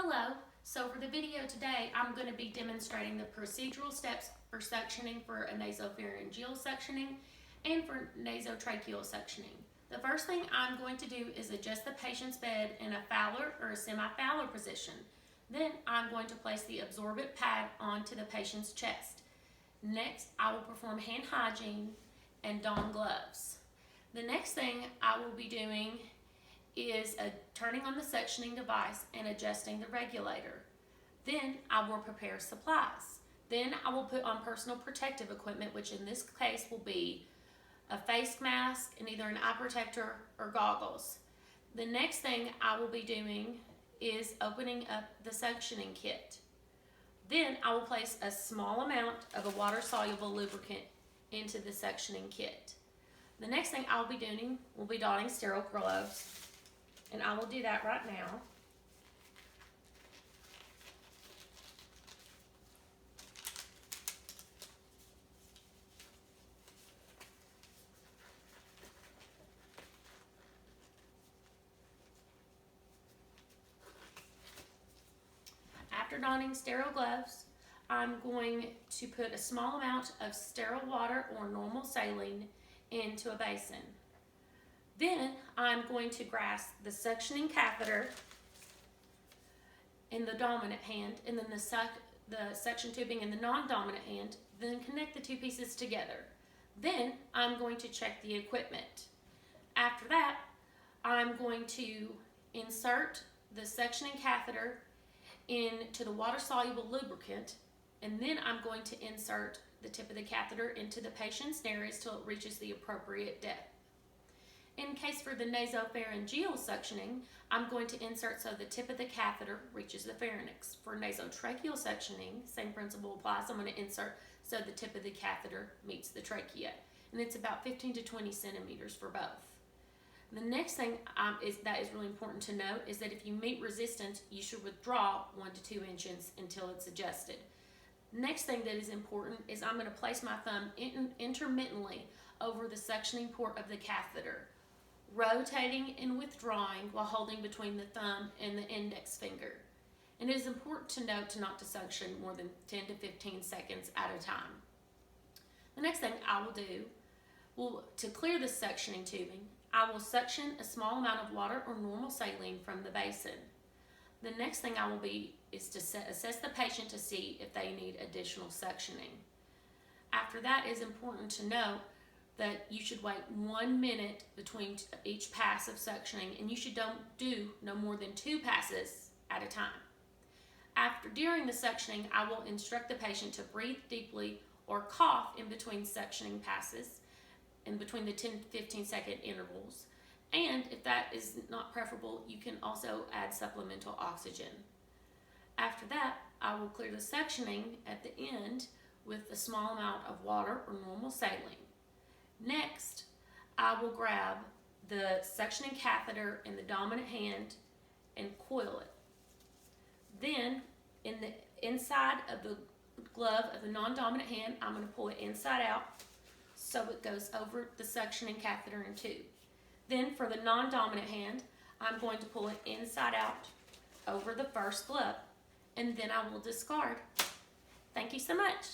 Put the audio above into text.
Hello, so for the video today, I'm going to be demonstrating the procedural steps for suctioning for a nasopharyngeal suctioning and for nasotracheal suctioning. The first thing I'm going to do is adjust the patient's bed in a Fowler or a semi-Fowler position. Then I'm going to place the absorbent pad onto the patient's chest. Next, I will perform hand hygiene and don gloves. The next thing I will be doing is turning on the suctioning device and adjusting the regulator. Then I will prepare supplies. Then I will put on personal protective equipment, which in this case will be a face mask and either an eye protector or goggles. The next thing I will be doing is opening up the suctioning kit. Then I will place a small amount of a water-soluble lubricant into the suctioning kit. The next thing I will be doing will be donning sterile gloves, and I will do that right now. After donning sterile gloves, I'm going to put a small amount of sterile water or normal saline into a basin. Then I'm going to grasp the suctioning catheter in the dominant hand and then the suction tubing in the non-dominant hand, then connect the two pieces together. Then I'm going to check the equipment. After that, I'm going to insert the suctioning catheter into the water-soluble lubricant, and then I'm going to insert the tip of the catheter into the patient's nares till it reaches the appropriate depth. In case for the nasopharyngeal suctioning, I'm going to insert so the tip of the catheter reaches the pharynx. For nasotracheal suctioning, same principle applies. I'm going to insert so the tip of the catheter meets the trachea, and it's about 15 to 20 centimeters for both. The next thing that is really important to note is that if you meet resistance, you should withdraw 1 to 2 inches until it's adjusted. Next thing that is important is I'm going to place my thumb intermittently over the suctioning port of the catheter, rotating and withdrawing while holding between the thumb and the index finger. And it is important to note not to suction more than 10 to 15 seconds at a time. The next thing I will do, to clear the suctioning tubing, I will suction a small amount of water or normal saline from the basin. The next thing I will is to assess the patient to see if they need additional suctioning. After that, it is important to note that you should wait 1 minute between each pass of suctioning, and you should don't do no more than 2 passes at a time. During the suctioning, I will instruct the patient to breathe deeply or cough in between suctioning passes, in between the 10 to 15 second intervals. And if that is not preferable, you can also add supplemental oxygen. After that, I will clear the suctioning at the end with a small amount of water or normal saline. Next, I will grab the suctioning catheter in the dominant hand and coil it. Then, in the inside of the glove of the non-dominant hand, I'm going to pull it inside out so it goes over the suctioning catheter and tube. Then for the non-dominant hand, I'm going to pull it inside out over the first glove, and then I will discard. Thank you so much.